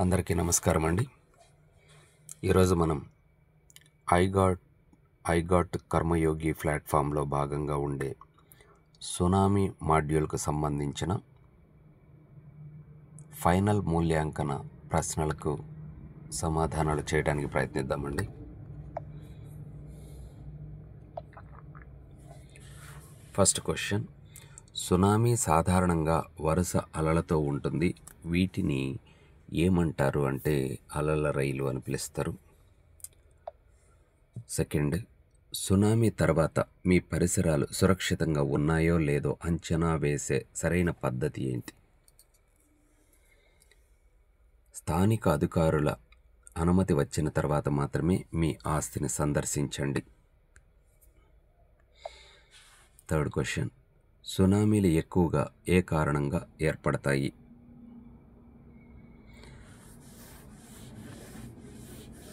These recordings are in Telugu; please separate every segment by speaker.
Speaker 1: అందరికీ నమస్కారం అండి. ఈరోజు మనం ఐగాట్ కర్మయోగి ప్లాట్ఫామ్లో భాగంగా ఉండే సునామీ మాడ్యూల్కు సంబంధించిన ఫైనల్ మూల్యాంకన ప్రశ్నలకు సమాధానాలు చేయడానికి ప్రయత్నిద్దామండి. ఫస్ట్ క్వశ్చన్, సునామీ సాధారణంగా వరుస అలలతో ఉంటుంది. వీటిని ఏమంటారు అంటే అలల రైలు అని పిలుస్తారు. సెకండ్, సునామీ తర్వాత మీ పరిసరాలు సురక్షితంగా ఉన్నాయో లేదో అంచనా వేసే సరైన పద్ధతి ఏంటి? స్థానిక అధికారుల అనుమతి వచ్చిన తర్వాత మాత్రమే మీ ఆస్తిని సందర్శించండి. థర్డ్ క్వశ్చన్, సునామీలు ఎక్కువగా ఏ కారణంగా ఏర్పడతాయి?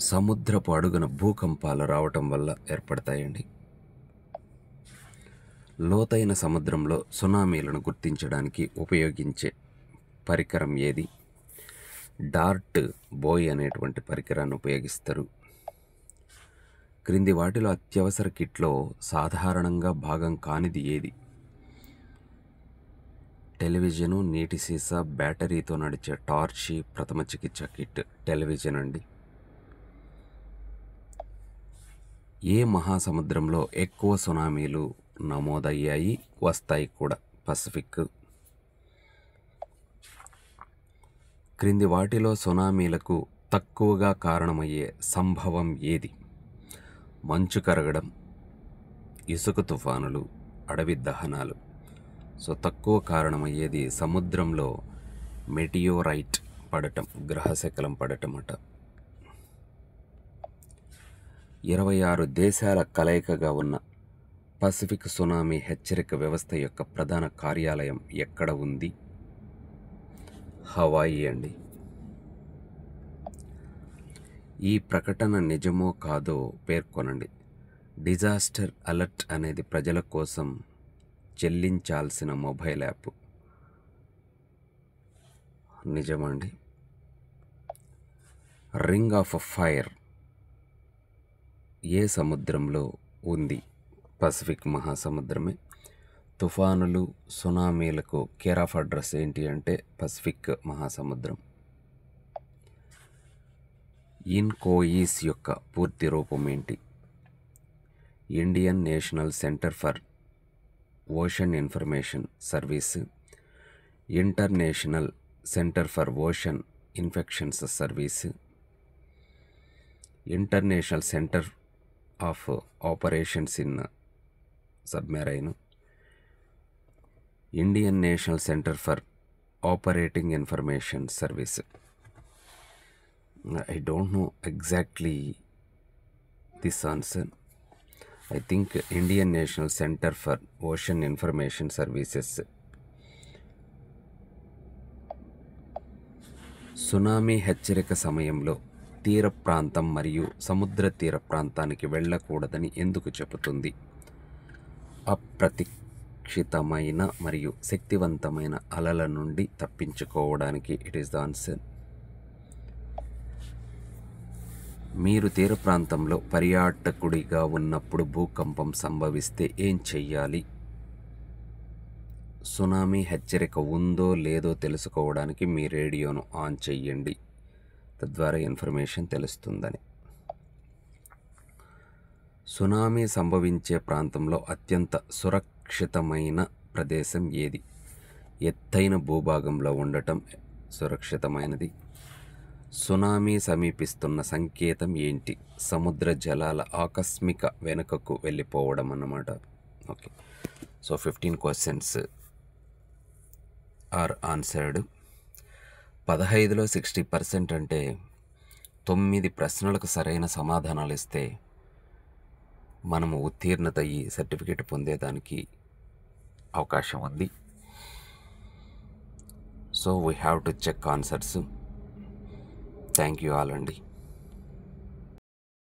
Speaker 1: సముద్రపు అడుగున భూకంపాలు రావటం వల్ల ఏర్పడతాయండి. లోతైన సముద్రంలో సునామీలను గుర్తించడానికి ఉపయోగించే పరికరం ఏది? డార్ట్ బోయ్ అనేటువంటి పరికరాన్ని ఉపయోగిస్తారు. క్రింది వాటిలో అత్యవసర కిట్లో సాధారణంగా భాగం కానిది ఏది? టెలివిజను, నీటి సీసా, బ్యాటరీతో నడిచే టార్చి, ప్రథమ చికిత్స కిట్. టెలివిజన్ అండి. ఏ మహాసముద్రంలో ఎక్కువ సునామీలు నమోదయ్యాయి, వస్తాయి కూడా? పసిఫిక్. క్రింది వాటిలో సునామీలకు తక్కువగా కారణమయ్యే సంభవం ఏది? మంచు కరగడం, ఇసుక తుఫానులు, అడవి దహనాలు. సో తక్కువ కారణమయ్యేది సముద్రంలో మెటియోరైట్ పడటం, గ్రహశకలం పడటం అట. 26 దేశాల కలయికగా ఉన్న పసిఫిక్ సునామీ హెచ్చరిక వ్యవస్థ యొక్క ప్రధాన కార్యాలయం ఎక్కడ ఉంది? హవాయి అండి. ఈ ప్రకటన నిజమో కాదో పేర్కొనండి. డిజాస్టర్ అలర్ట్ అనేది ప్రజల కోసం చెల్లించాల్సిన మొబైల్ యాప్. నిజమండి. రింగ్ ఆఫ్ ఫైర్ ఏ సముద్రంలో ఉంది? పసిఫిక్ మహాసముద్రమే. తుఫానులు, సునామీలకు కేర్ ఆఫ్ అడ్రస్ ఏంటి అంటే పసిఫిక్ మహాసముద్రం. ఇన్కోయిస్ యొక్క పూర్తి రూపం ఏంటి? Indian national centre for ocean information service, international centre for ocean infections service, international centre of operations in submarine, Indian national centre for operating information service. I don't know exactly this answer. I think Indian National Center for Ocean Information Services. Tsunami హెచ్చరిక సమయంలో తీర ప్రాంతం మరియు సముద్ర తీర ప్రాంతానికి వెళ్ళకూడదని ఎందుకు చెబుతుంది? అప్రతిక్షితమైన మరియు శక్తివంతమైన అలల నుండి తప్పించుకోవడానికి. It is the answer. మీరు తీర ప్రాంతంలో పర్యాటకుడిగా ఉన్నప్పుడు భూకంపం సంభవిస్తే ఏం చెయ్యాలి? సునామీ హెచ్చరిక ఉందో లేదో తెలుసుకోవడానికి మీ రేడియోను ఆన్ చెయ్యండి. తద్వారా ఇన్ఫర్మేషన్ తెలుస్తుందని. సునామీ సంభవించే ప్రాంతంలో అత్యంత సురక్షితమైన ప్రదేశం ఏది? ఎత్తైన భూభాగంలో ఉండటం సురక్షితమైనది. సునామీ సమీపిస్తున్న సంకేతం ఏంటి? సముద్ర జలాల ఆకస్మిక వెనుకకు వెళ్ళిపోవడం అన్నమాట. Okay, so 15 questions are answered. 15లో 60% అంటే 9 ప్రశ్నలకు సరైన సమాధానాలు ఇస్తే మనము ఉత్తీర్ణత అయ్యి సర్టిఫికేట్ పొందేదానికి అవకాశం ఉంది. So we have to check answers. Thank you all అండి.